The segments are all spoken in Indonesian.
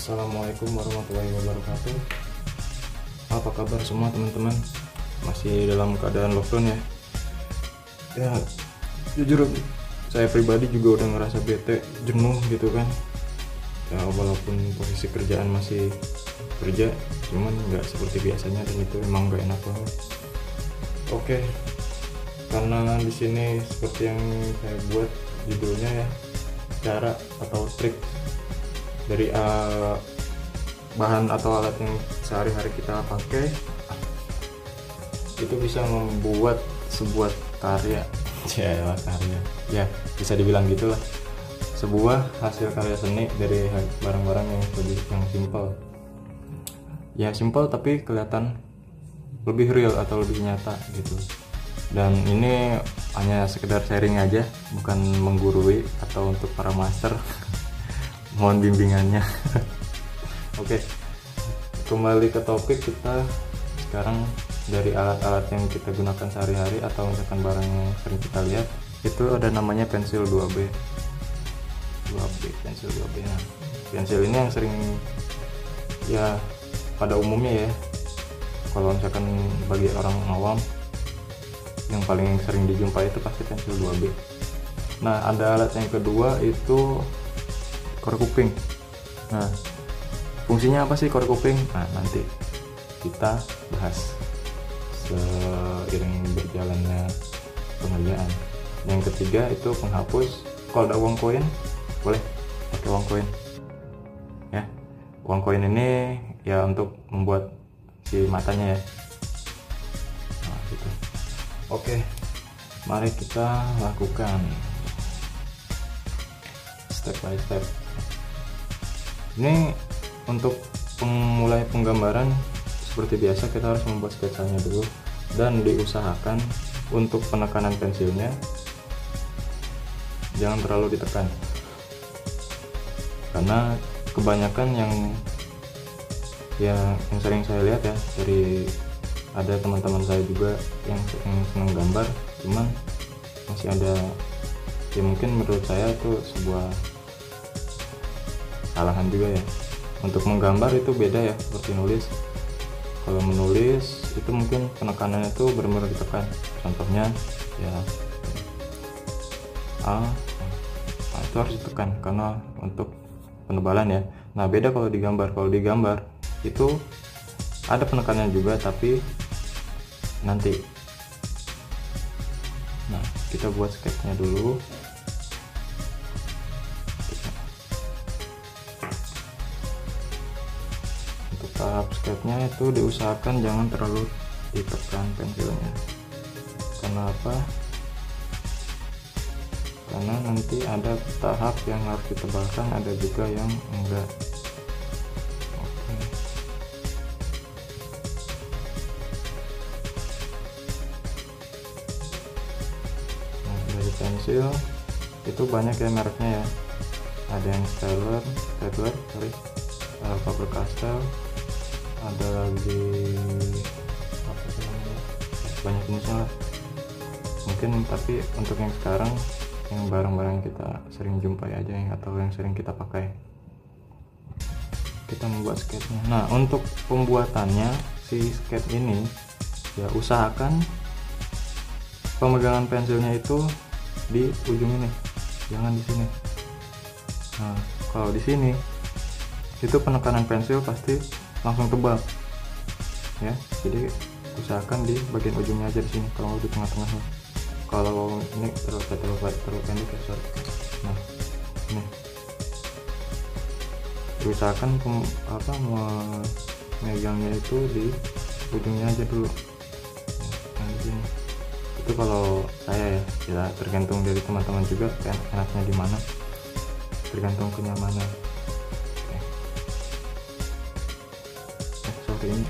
Assalamualaikum warahmatullahi wabarakatuh. Apa kabar semua teman-teman? Masih dalam keadaan lockdown ya? Ya, jujur saya pribadi juga udah ngerasa bete, jenuh gitu kan. Ya walaupun posisi kerjaan masih kerja, cuman nggak seperti biasanya dan itu emang nggak enak banget. Oke, karena di sini seperti yang saya buat judulnya ya, cara atau trik dari bahan atau alat yang sehari-hari kita pakai itu bisa membuat sebuah karya ya bisa dibilang gitulah, sebuah hasil karya seni dari barang-barang yang simple tapi kelihatan lebih real atau lebih nyata gitu. Dan ini hanya sekedar sharing aja, bukan menggurui atau untuk para master. Mohon bimbingannya. Oke, kembali ke topik kita sekarang. Dari alat-alat yang kita gunakan sehari-hari atau misalkan barang yang sering kita lihat, itu ada namanya pensil 2B. Pensil 2B. Nah, pensil ini yang sering ya pada umumnya ya, kalau misalkan bagi orang awam yang paling sering dijumpai itu pasti pensil 2B. Nah, ada alat yang kedua itu korek kuping. Nah, fungsinya apa sih korek kuping? Nah, nanti kita bahas seiring berjalannya pengerjaan. Yang ketiga itu penghapus. Kalau ada uang koin, boleh pakai uang koin ya. Uang koin ini ya untuk membuat si matanya ya. Nah, gitu. Oke, mari kita lakukan step by step. Ini untuk memulai penggambaran seperti biasa kita harus membuat sketsanya dulu, dan diusahakan untuk penekanan pensilnya jangan terlalu ditekan, karena kebanyakan yang sering saya lihat ya, dari ada teman-teman saya juga yang senang gambar, cuman masih ada ya, mungkin menurut saya itu sebuah kesalahan juga ya. Untuk menggambar itu beda ya seperti nulis. Kalau menulis itu mungkin penekanannya itu benar-benar ditekan. Contohnya ya itu harus ditekan karena untuk penebalan ya. Nah, beda kalau digambar. Kalau digambar itu ada penekanannya juga tapi nanti. Nah, kita buat sketsnya dulu. Tahap sketsnya itu diusahakan jangan terlalu ditekan pensilnya. Kenapa? Karena nanti ada tahap yang harus ditebalkan, ada juga yang enggak. Oke. Nah, dari pensil itu banyak ya mereknya ya. Ada yang Staedtler, Faber-Castell, ada lagi apa sih namanya, banyak jenisnya lah mungkin. Tapi untuk yang sekarang, yang barang-barang yang kita sering jumpai aja atau yang sering kita pakai, kita membuat sketsnya. Nah, untuk pembuatannya si skets ini ya usahakan pemegangan pensilnya itu di ujung ini, jangan di sini. Nah, kalau di sini itu penekanan pensil pasti langsung tebal ya, jadi usahakan di bagian ujungnya aja di sini, kalau di tengah-tengahnya. Kalau ini terlalu pendek ya, sorry. Nah, ini usahakan megangnya itu di ujungnya aja dulu. Nah, di sini itu kalau saya ya tergantung dari teman-teman juga kan, enaknya di mana, tergantung kenyamanan. Ini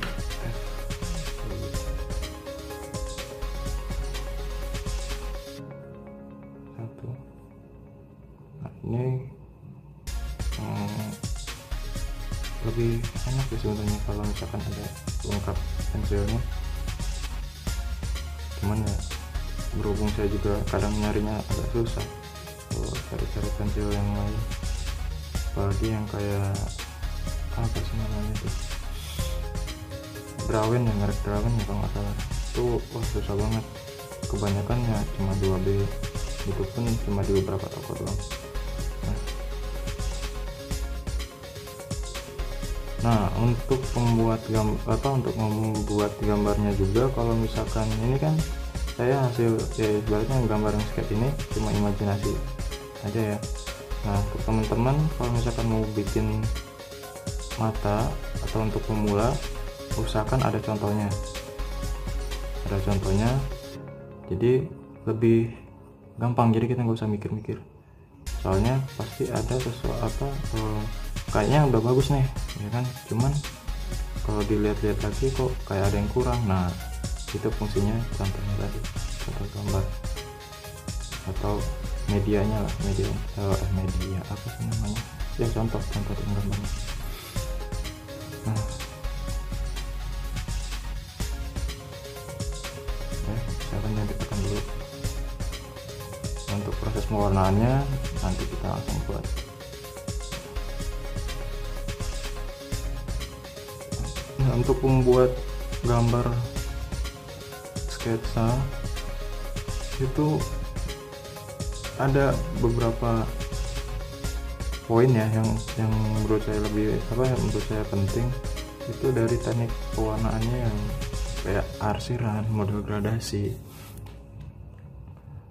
satu. Nah, ini lebih enak ya sebenarnya kalau misalkan ada lengkap pensilnya, cuman ya berhubung saya juga kadang nyarinya agak susah kalau cari pensil yang lain, apalagi yang kayak apa sih namanya tuh, Drawen ya, merek Drawen ya kalau nggak salah. Itu wah susah banget, kebanyakannya cuma 2B, itu pun cuma di beberapa toko doang. Nah, untuk membuat untuk membuat gambarnya juga, kalau misalkan ini kan saya hasil ya ibaratnya gambar yang sketch ini cuma imajinasi aja ya. Nah, untuk teman-teman kalau misalkan mau bikin mata atau untuk pemula, usahakan ada contohnya. Jadi lebih gampang, jadi kita nggak usah mikir-mikir. Soalnya pasti ada sesuatu kayaknya udah bagus nih, ya kan? Cuman kalau dilihat-lihat lagi kok kayak ada yang kurang. Nah, itu fungsinya contohnya tadi, contoh gambar atau medianya lah, media apa sih namanya? Ya contoh gambarnya. Nah, caranya ditekan dulu. Untuk proses pewarnaannya nanti kita langsung buat. Nah, untuk membuat gambar sketsa itu ada beberapa poin ya yang menurut saya menurut saya penting. Itu dari teknik pewarnaannya yang kayak arsiran, model gradasi.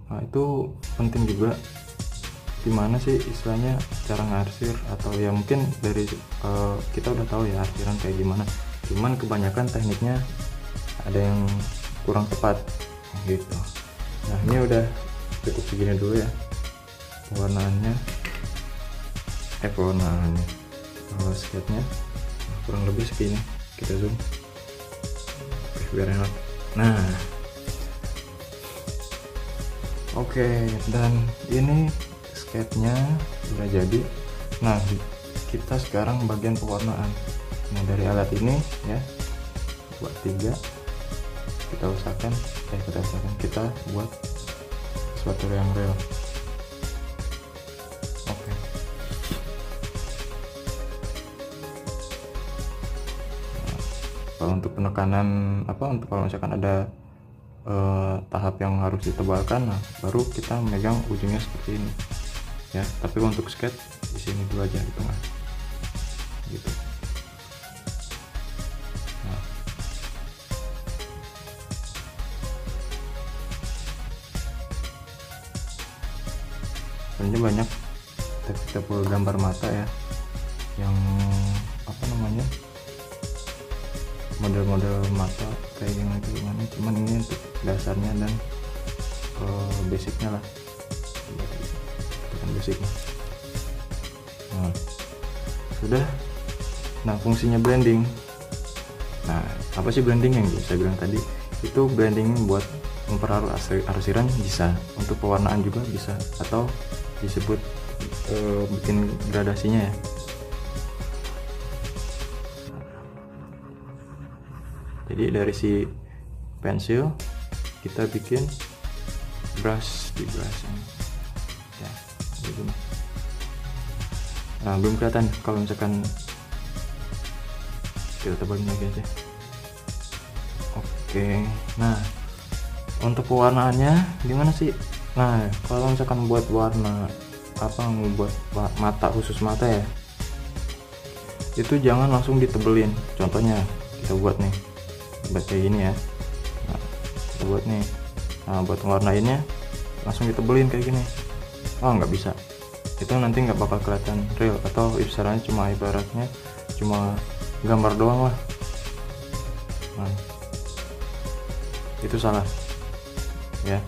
Nah, itu penting juga. Gimana sih istilahnya cara ngarsir, atau ya mungkin dari kita udah tahu ya arsiran kayak gimana, cuman kebanyakan tekniknya ada yang kurang tepat gitu. Nah, ini udah cukup segini dulu ya pewarnaannya sketchnya. Kurang lebih segini, kita zoom. Oke, biar enak. Nah, oke, dan ini sketchnya udah jadi. Nah, kita sekarang bagian pewarnaan. Nah, dari alat ini ya, buat 3 kita usahakan kita buat sesuatu yang real. Oke. Nah, kalau untuk penekanan untuk kalau misalkan ada tahap yang harus ditebalkan, nah baru kita megang ujungnya seperti ini ya. Tapi untuk sketch di sini dulu aja, di tengah gitu. Nah, sebenarnya banyak tipe gambar mata ya, yang model-model mata kayak gimana, cuman ini untuk dasarnya dan basicnya lah, basicnya. Nah, sudah. Nah, fungsinya blending. Nah, apa sih blending yang saya bilang tadi? Itu blending buat memperhalus arsiran bisa, untuk pewarnaan juga bisa, atau disebut bikin gradasinya ya. Jadi dari si pensil kita bikin brush di brushnya ya, gitu. Nah, belum kelihatan kalau misalkan kita tebalin lagi aja. Oke, nah untuk pewarnaannya gimana sih? Nah, kalau misalkan buat warna membuat mata, khusus mata ya, itu jangan langsung ditebelin. Contohnya kita buat nih, buat kayak gini ya. Nah, kita buat nih. Nah, buat warnainnya langsung ditebelin kayak gini, nggak bisa. Itu nanti nggak bakal kelihatan real, atau istilahnya ibaratnya cuma gambar doang lah. Nah, itu salah ya,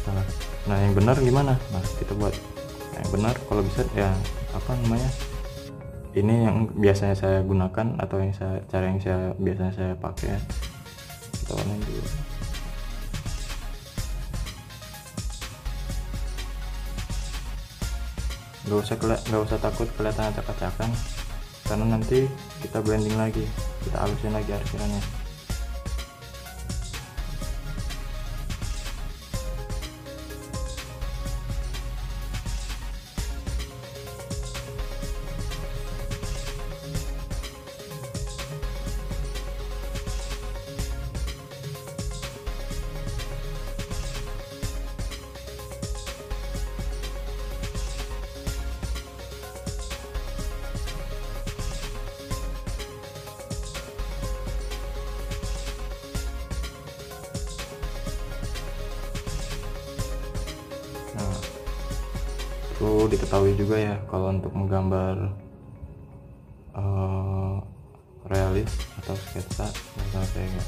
salah. Nah, yang benar gimana? Nah, kita buat yang benar kalau bisa ya, ini yang biasanya saya gunakan, atau cara yang biasanya saya pakai ya. Kita warnain dulu. Nggak usah takut kelihatan acak-acakan, karena nanti kita blending lagi, kita halusin lagi arsirannya. perlu diketahui juga ya, kalau untuk menggambar realis atau sketsa misalnya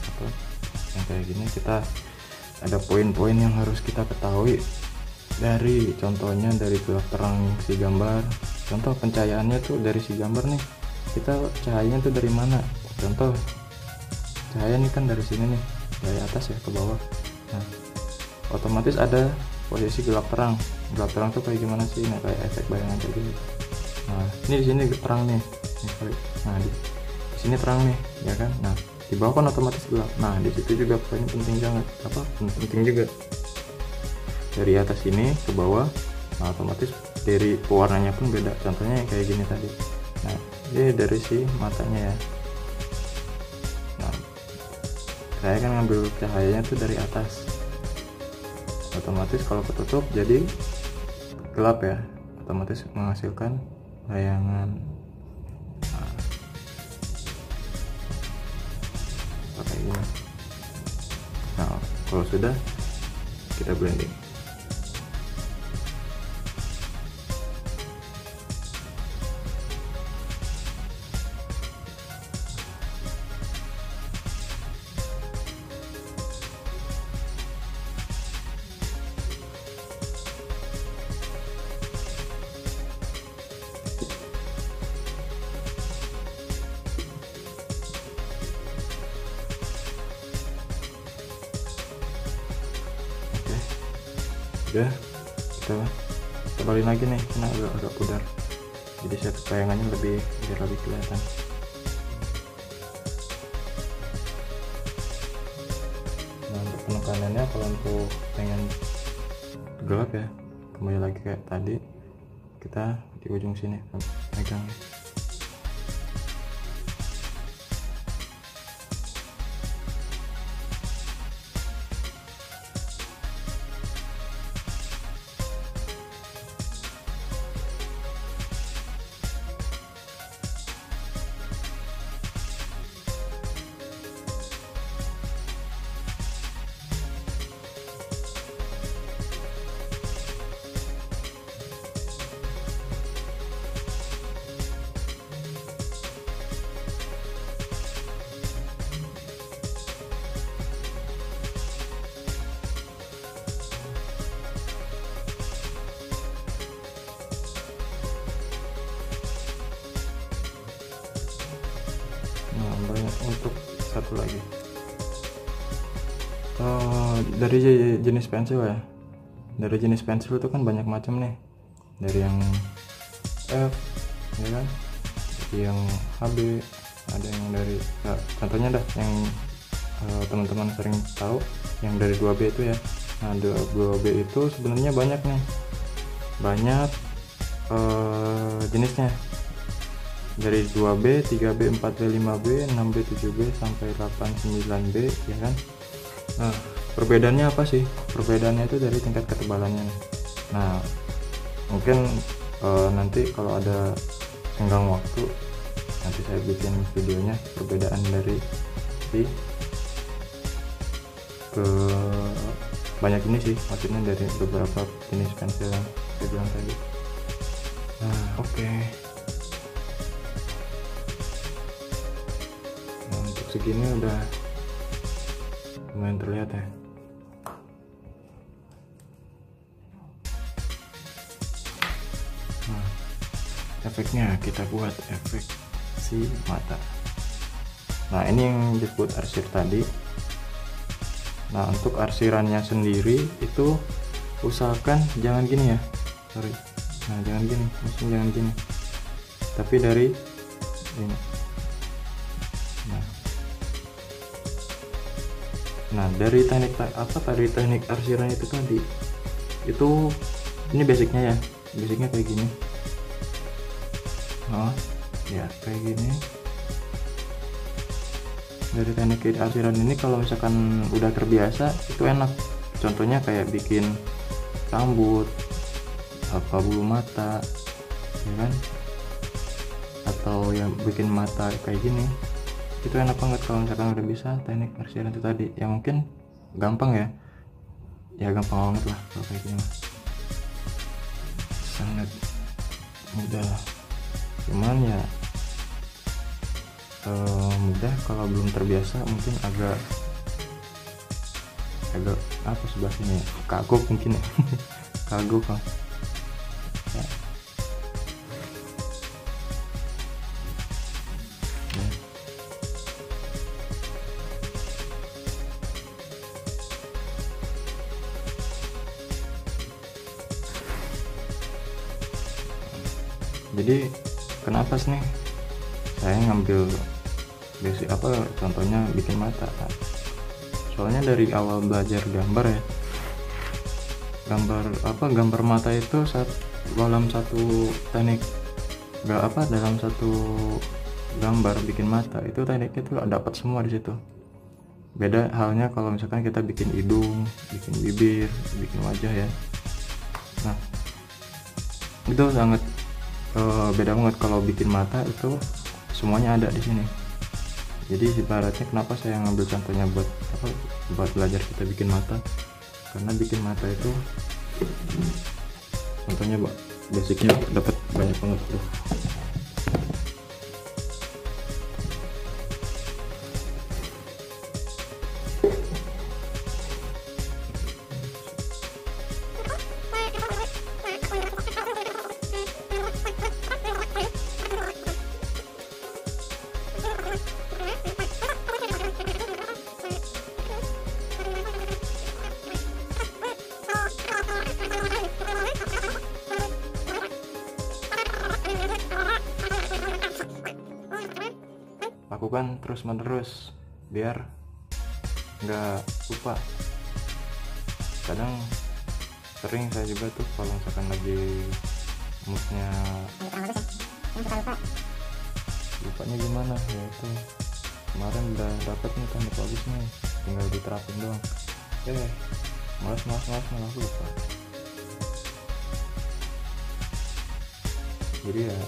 kayak gini, kita ada poin-poin yang harus kita ketahui. Dari contohnya dari gelap terang si gambar, contoh pencahayaannya tuh dari si gambar nih, kita cahayanya tuh dari mana. Contoh cahaya nih kan dari sini nih, dari atas ya ke bawah. Nah otomatis ada posisi gelap terang tuh kayak gimana sih, nah kayak efek bayangan kayak gini. Nah ini di sini terang nih, nah di sini terang nih ya kan. Nah di bawah kan otomatis gelap. Nah di situ juga poin penting banget, penting juga dari atas ini ke bawah. Nah otomatis dari pewarnanya pun beda, contohnya yang kayak gini tadi. Nah ini dari si matanya ya. Nah saya kan ngambil cahayanya tuh dari atas, otomatis kalau ketutup jadi gelap ya, otomatis menghasilkan bayangan. Nah kayak gini. Nah kalau sudah, kita blending. Udah, kita tebalin lagi nih, karena agak pudar, jadi set bayangannya biar lebih kelihatan. Nah untuk penekanannya, kalau untuk pengen gelap ya, kembali lagi kayak tadi, kita di ujung sini pegang. Nah banyak untuk satu lagi, dari jenis pensil ya. Dari jenis pensil itu kan banyak macam nih, dari yang F ya kan, yang HB, ada yang dari contohnya dah yang teman-teman sering tahu yang dari 2B itu ya. Nah 2B itu sebenarnya banyak nih, banyak jenisnya, dari 2B, 3B, 4B, 5B, 6B, 7B sampai 8, 9B ya kan. Nah perbedaannya apa sih? Perbedaannya itu dari tingkat ketebalannya. Nah mungkin nanti kalau ada senggang waktu, nanti saya bikin videonya perbedaan dari ke banyak ini sih, maksudnya dari beberapa jenis pensil yang saya bilang tadi. Nah oke. Nah untuk segini udah lumayan terlihat ya. Nah efeknya kita buat efek si mata. Nah ini yang disebut arsir tadi. Nah untuk arsirannya sendiri itu usahakan jangan gini ya, sorry. Nah jangan gini, maksudnya jangan gini, tapi dari ini. Nah dari teknik teknik arsiran itu tadi, itu ini basicnya ya, basicnya kayak gini. Oh ya kayak gini. Dari teknik arsiran ini kalau misalkan udah terbiasa itu enak. Contohnya kayak bikin rambut, apa bulu mata ya kan, atau yang bikin mata kayak gini, itu enak banget kalau misalkan udah bisa teknik arsiran itu tadi. Ya mungkin gampang ya, gampang banget lah kalau kayak gini. sangat mudah, cuman ya mudah kalau belum terbiasa mungkin agak apa sebelah sini ya, kagok mungkin ya. Kagok kan ya. Jadi kenapa sih nih saya ngambil basic contohnya bikin mata. Soalnya dari awal belajar gambar ya, gambar mata itu dalam satu teknik dalam satu gambar bikin mata itu tekniknya tuh dapat semua di situ. Beda halnya kalau misalkan kita bikin hidung, bikin bibir, bikin wajah ya. Nah itu sangat beda banget. Kalau bikin mata itu semuanya ada di sini. Jadi ibaratnya kenapa saya ngambil contohnya buat belajar kita bikin mata, karena bikin mata itu contohnya basicnya dapat banyak banget tuh. Lakukan terus menerus biar nggak lupa. Kadang sering saya juga tuh kalau misalkan lagi moodnya lupanya gimana ya, itu kemarin udah dapet nih teknik bagusnya, tinggal diterapin doang, malas malah lupa. Jadi ya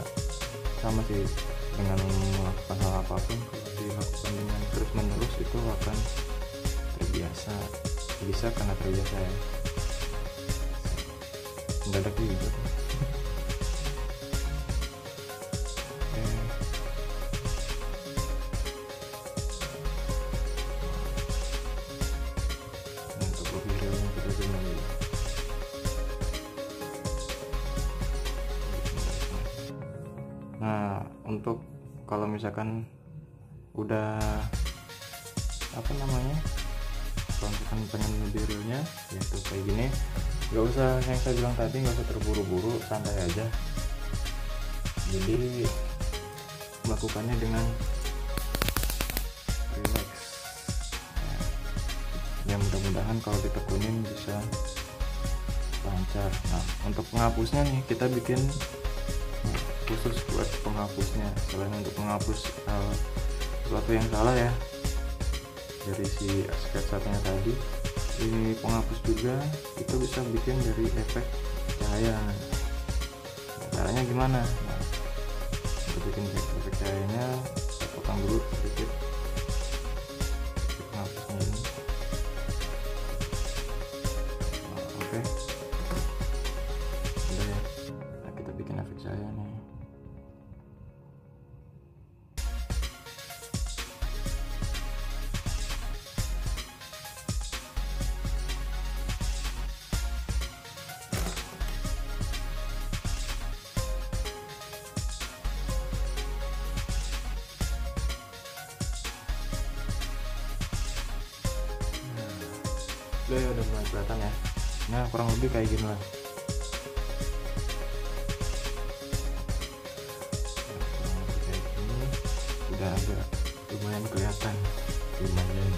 sama sih dengan melakukan hal apapun, kalau dilakukan dengan terus menerus itu akan terbiasa. Bisa karena terbiasa ya, mendadak juga. Untuk lebih realnya kita zoom lagi. Nah untuk kalau misalkan udah kalau misalkan pengen lebih realnya yaitu kayak gini, nggak usah yang saya bilang tadi, nggak usah terburu-buru, santai aja. Jadi melakukannya dengan relax ya, mudah-mudahan kalau ditekunin bisa lancar. Nah untuk penghapusnya nih kita bikin khusus buat penghapusnya. Selain untuk menghapus sesuatu yang salah ya dari si sketsanya tadi, ini penghapus juga itu bisa bikin dari efek cahaya. Nah, caranya gimana? Nah, untuk bikin efek cahayanya saya potong dulu sedikit penghapusnya ini. Nah, oke. Udah ya. Nah, kita bikin efek cahaya nih. Udah mulai kelihatan ya. Nah kurang lebih kayak gini lah. Udah agak lumayan kelihatan, lumayan.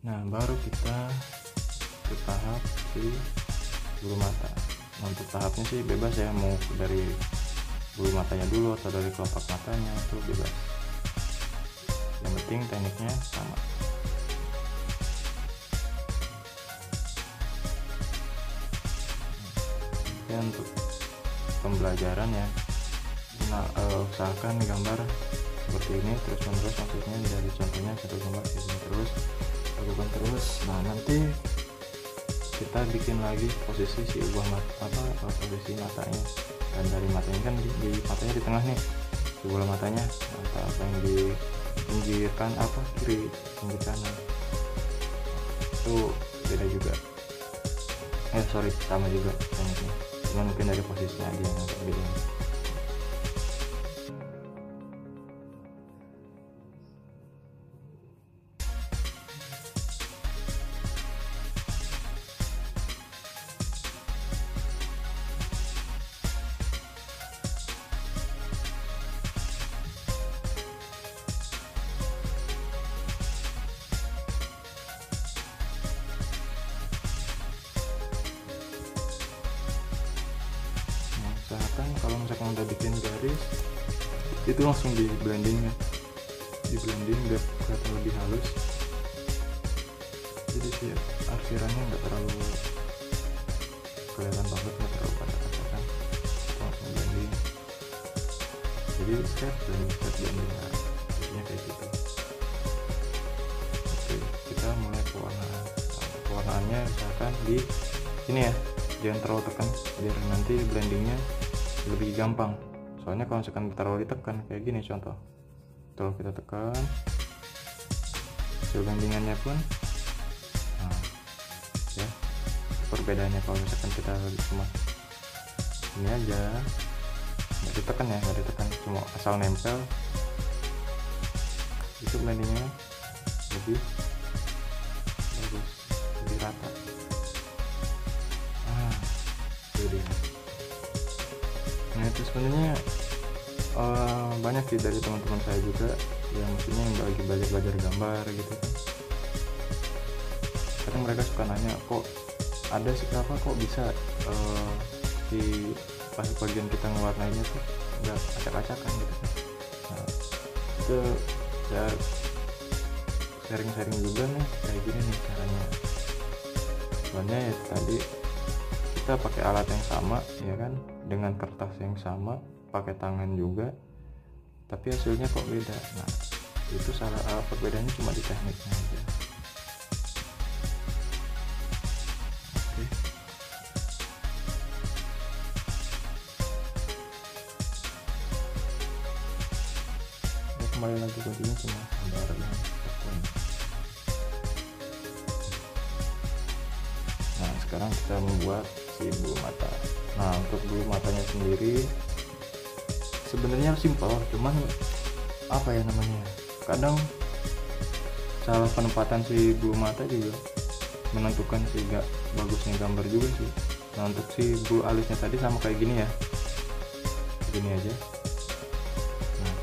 Nah baru kita ke tahap si bulu mata. Nah, untuk tahapnya sih bebas ya, mau dari bulu matanya dulu atau dari kelopak matanya itu bebas. yang penting tekniknya sama. Ya, untuk pembelajaran ya, usahakan gambar seperti ini terus menerus, maksudnya dari contohnya satu gambar kayak gini terus, lakukan terus. Nah nanti kita bikin lagi posisi si posisi matanya, dan dari matanya kan di matanya di tengah nih, di bola matanya, atau apa yang di pinggir kiri, pinggir kanan itu beda juga, sama juga tekniknya, cuman mungkin dari posisinya aja yang agak beda. Usahakan kalau misalkan udah bikin garis itu langsung di blending ya, biar kelihatan lebih halus, jadi si arsirannya nggak terlalu kelihatan banget, nggak terlalu padat-padatan, langsung blending. Jadi step blending, nah biasanya kayak gitu. Oke, kita mulai pewarnaan. Pewarnaannya misalkan di sini ya, jangan terlalu tekan biar nanti blendingnya lebih gampang. Soalnya kalau misalkan terlalu ditekan kayak gini, contoh kalau kita tekan hasil blendingannya pun, nah ya perbedaannya kalau misalkan kita cuma ini aja nggak ditekan, cuma asal nempel, itu blendingnya lebih bagus, lebih rata. Nah itu sebenarnya banyak sih dari teman-teman saya juga yang maksudnya yang lagi belajar gambar gitu kan, kadang mereka suka nanya, kok ada sih kok bisa di pas bagian kita ngewarnainya tuh nggak acak-acakan gitu kan. Nah itu ya sharing juga nih, kayak gini nih caranya. Soalnya ya tadi kita pakai alat yang sama ya kan, dengan kertas yang sama, pakai tangan juga, tapi hasilnya kok beda. Nah itu perbedaannya cuma di tekniknya aja. Oke. Ya, kembali lagi kuncinya cuma gambar dan tekun. Nah sekarang kita membuat si bulu mata. Nah untuk bulu matanya sendiri sebenarnya simpel, cuman apa ya namanya, kadang salah penempatan si bulu mata juga menentukan si bagusnya gambar juga sih. Nah untuk si bulu alisnya tadi sama kayak gini ya, gini aja. Nah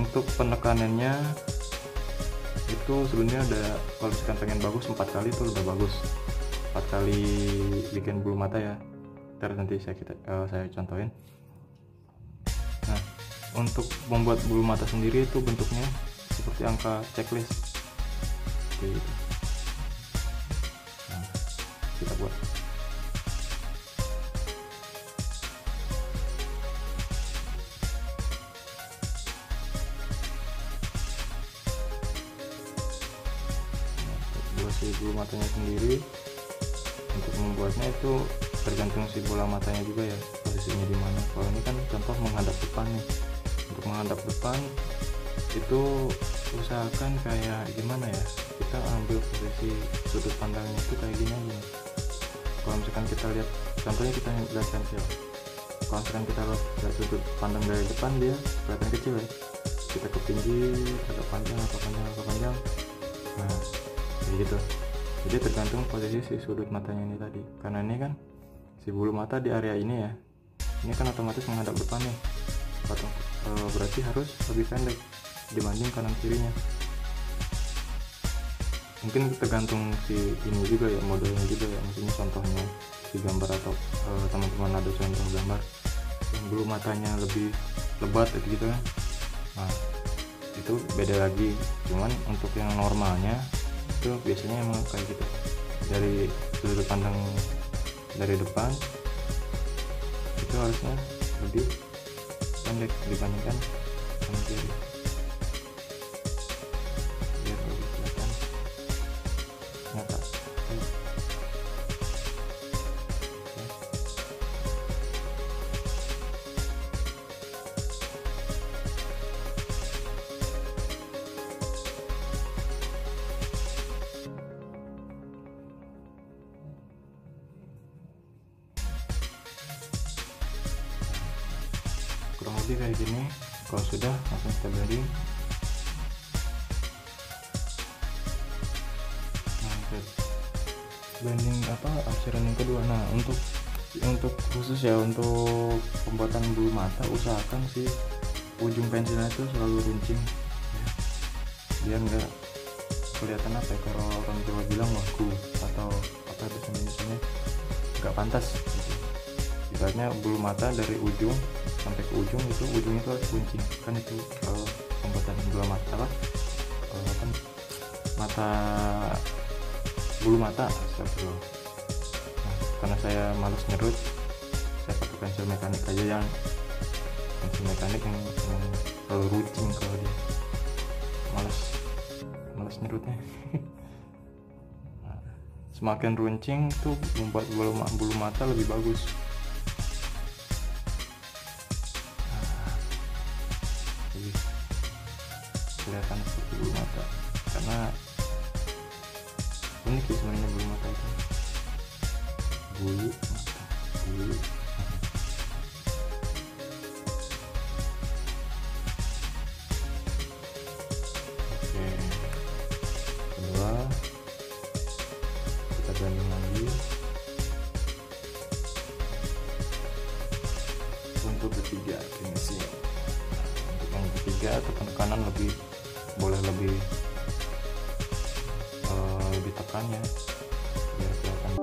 untuk penekanannya itu sebenarnya udah, kalau misalkan pengen bagus 4 kali itu udah bagus, 4 kali bikin bulu mata ya. Ntar nanti saya contohin. Nah untuk membuat bulu mata sendiri itu bentuknya seperti angka checklist kayak gitu. Nah kita buat. Nah, untuk si bulu matanya sendiri, untuk membuatnya itu tergantung si bola matanya juga ya, posisinya di mana. Kalau ini kan contoh menghadap depan nih, untuk menghadap depan itu usahakan kayak gimana ya, kita ambil posisi sudut pandangnya itu kayak gini aja. Kalau misalkan kita lihat, contohnya kita lihat pensil, kalau misalkan kita lihat sudut pandang dari depan, dia kelihatan kecil ya, kita ke pinggir agak panjang atau panjang. Nah kayak gitu. Jadi tergantung posisi si sudut matanya ini tadi, karena ini kan si bulu mata di area ini ya, ini kan otomatis menghadap depan nih, berarti harus lebih pendek dibanding kanan kirinya. Mungkin tergantung si ini juga ya, modelnya juga ya, maksudnya contohnya si gambar atau teman-teman ada contoh gambar yang bulu matanya lebih lebat gitu kan. Nah itu beda lagi. Cuman untuk yang normalnya itu biasanya emang kayak gitu, dari sudut pandang dari depan itu harusnya lebih pendek dibandingkan yang kiri, biar lebih kelihatan nyata. Kurang lebih kayak gini. Kalau sudah, langsung kita blending. Nah, blending arsiran yang kedua. Nah, untuk khusus ya, untuk pembuatan bulu mata, usahakan sih ujung pensilnya itu selalu runcing ya, biar nggak kelihatan kalau orang Jawa bilang wagu, atau bahasa Indonesianya nggak pantas gitu. Ibaratnya bulu mata dari ujung sampai ke ujung itu ujungnya itu harus runcing kan, itu pembuatan bulu mata mata bulu mata astagfirullah. Nah, karena saya males nyerut, saya pakai pensil mekanik aja, yang pensil mekanik yang selalu runcing. Kalau dia males nyerutnya. Nah, semakin runcing tuh membuat bulu mata lebih bagus. Jadi kelihatan seperti bulu mata, karena unik ya sebenarnya bulu mata itu. Bulu oke, kedua kita banding lagi. Untuk ketiga finishing, untuk yang ketiga atau penekanan boleh lebih tekan ya, biar kelihatan.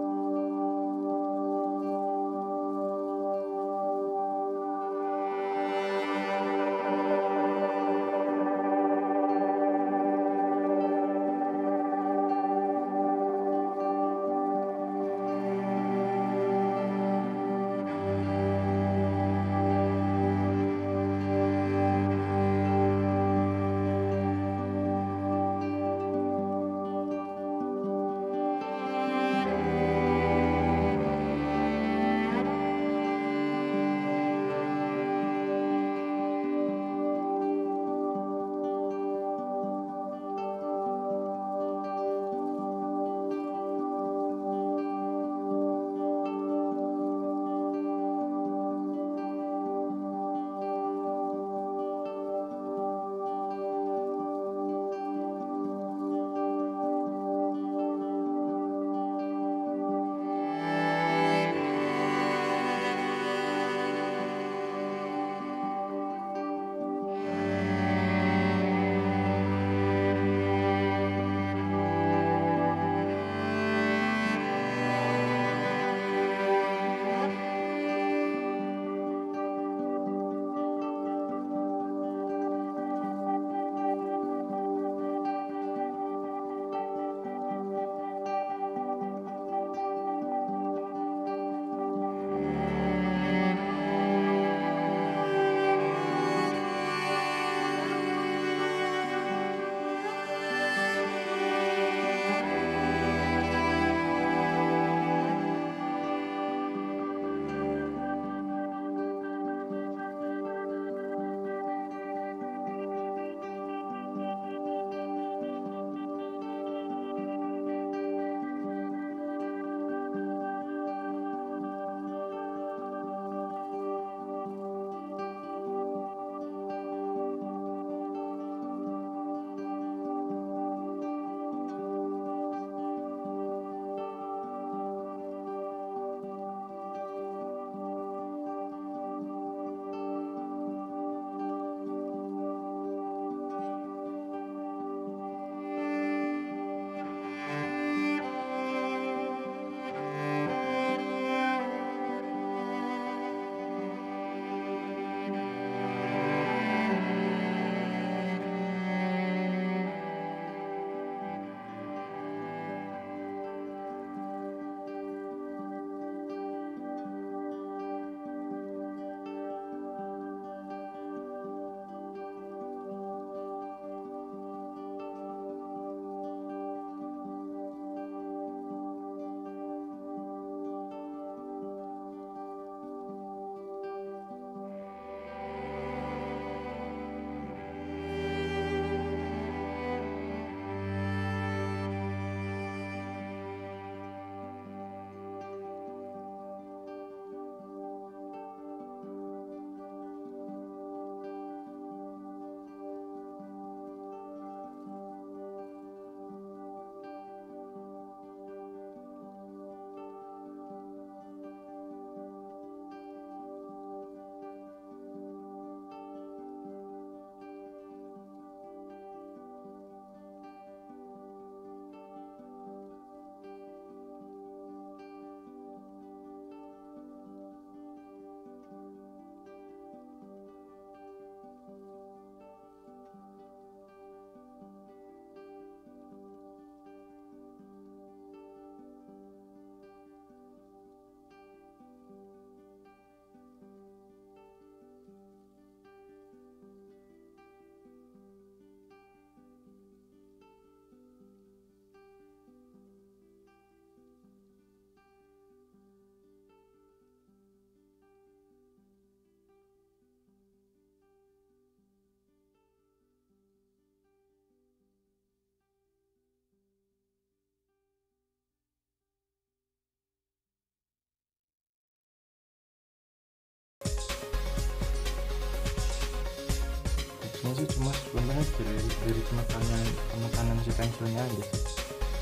sebenarnya dari penekanan si pensilnya aja sih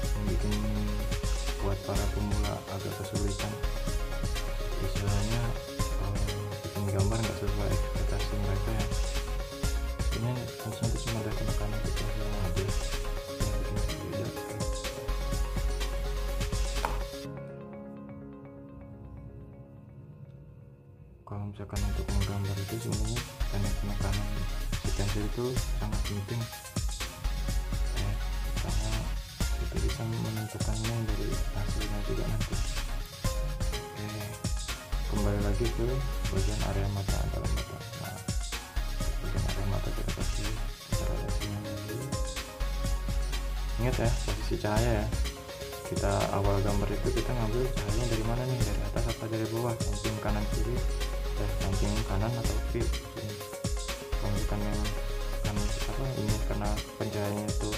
yang bikin buat para pemula agak kesulitan, istilahnya bikin gambar nggak sesuai ekspektasi mereka ya. Ini maksudnya itu cuma dari penekanan si pensilnya aja yang bikin beda. Kalau misalkan untuk menggambar itu sebenarnya teknik penekanan si pensil itu sangat penting karena itu bisa menentukannya dari hasilnya juga nanti. Oke, kembali lagi ke bagian area mata, dalam mata. Nah, bagian area mata kita kasih radiasinya lagi. Ingat ya, posisi cahaya ya, kita awal gambar itu kita ngambil cahayanya dari mana nih, dari atas atau dari bawah, samping kanan kiri, samping kanan atau kiri. Kalau misalkan yang ini karena pencahayaannya itu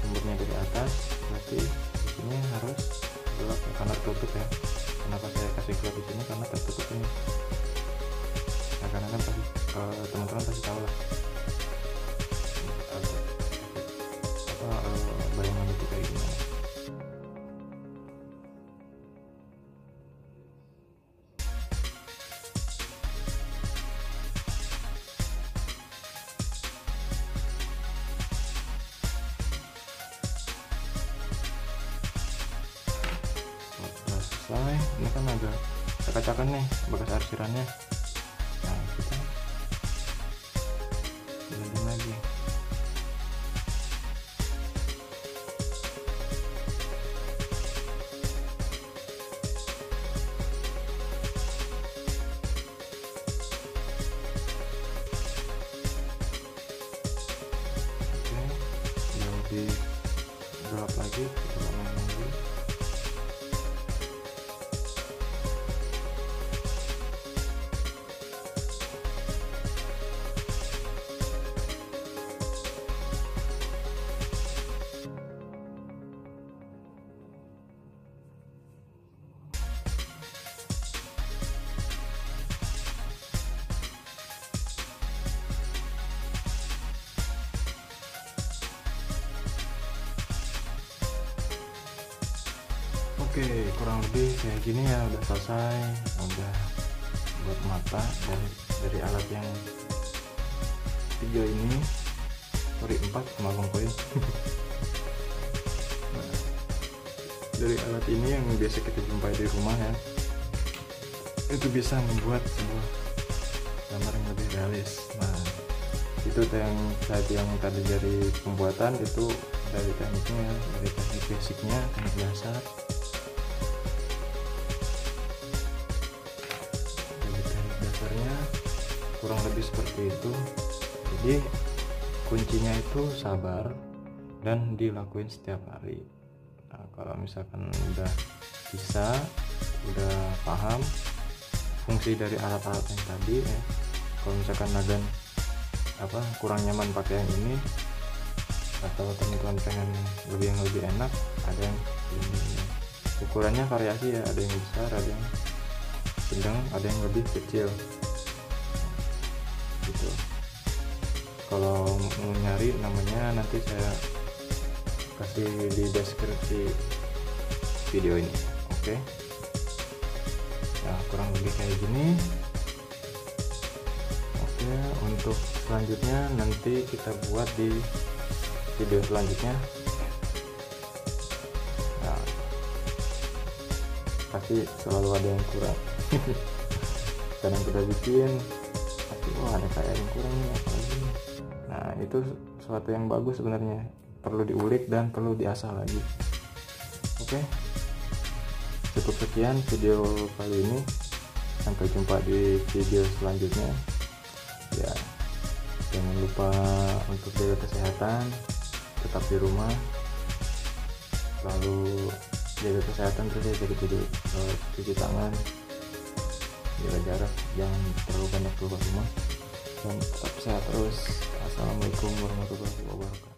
sumbernya dari atas, berarti di sini harus gelap karena tertutup ya. Kenapa saya kasih gelap di sini? Karena tertutup ini. Nah, karena kan pasti teman-teman pasti tahu lah bayangan itu kayak gimana. Selesai, ini kan agak acak-acakan nih bekas arsirannya. Nah, kita blending lagi. Oke, yang lebih gelap lagi, kita main lagi. Oke, kurang lebih kayak gini ya, udah selesai, udah buat mata dari alat yang 3 ini, sorry 4 sama koin. Nah, dari alat ini yang biasa kita jumpai di rumah ya, itu bisa membuat sebuah gambar yang lebih realis. Nah, itu yang tadi dari pembuatan itu dari tekniknya, dari teknik basicnya, teknik dasar. Kurang lebih seperti itu. Jadi kuncinya itu sabar dan dilakuin setiap hari. Nah, kalau misalkan udah bisa, udah paham fungsi dari alat-alat yang tadi ya, kalau misalkan Nagan kurang nyaman pakai yang ini, atau teman-teman pengen yang lebih enak, ada yang ini. Ukurannya variasi ya, ada yang besar, ada yang sedang, ada yang lebih kecil gitu. Kalau mau nyari namanya nanti saya kasih di deskripsi video ini. Oke. Nah, kurang lebih kayak gini. Oke, untuk selanjutnya nanti kita buat di video selanjutnya. Nah, pasti selalu ada yang kurang. Kadang kita bikin wah ada kayak yang kurang nih apalagi. Nah, itu sesuatu yang bagus sebenarnya, perlu diulik dan perlu diasah lagi. Oke, cukup sekian video kali ini, sampai jumpa di video selanjutnya ya. Jangan lupa untuk jaga kesehatan, tetap di rumah, lalu jaga kesehatan, terus jaga cuci tangan, jaga jarak, jangan terlalu banyak keluar rumah, dan tetap sehat terus. Assalamualaikum warahmatullahi wabarakatuh.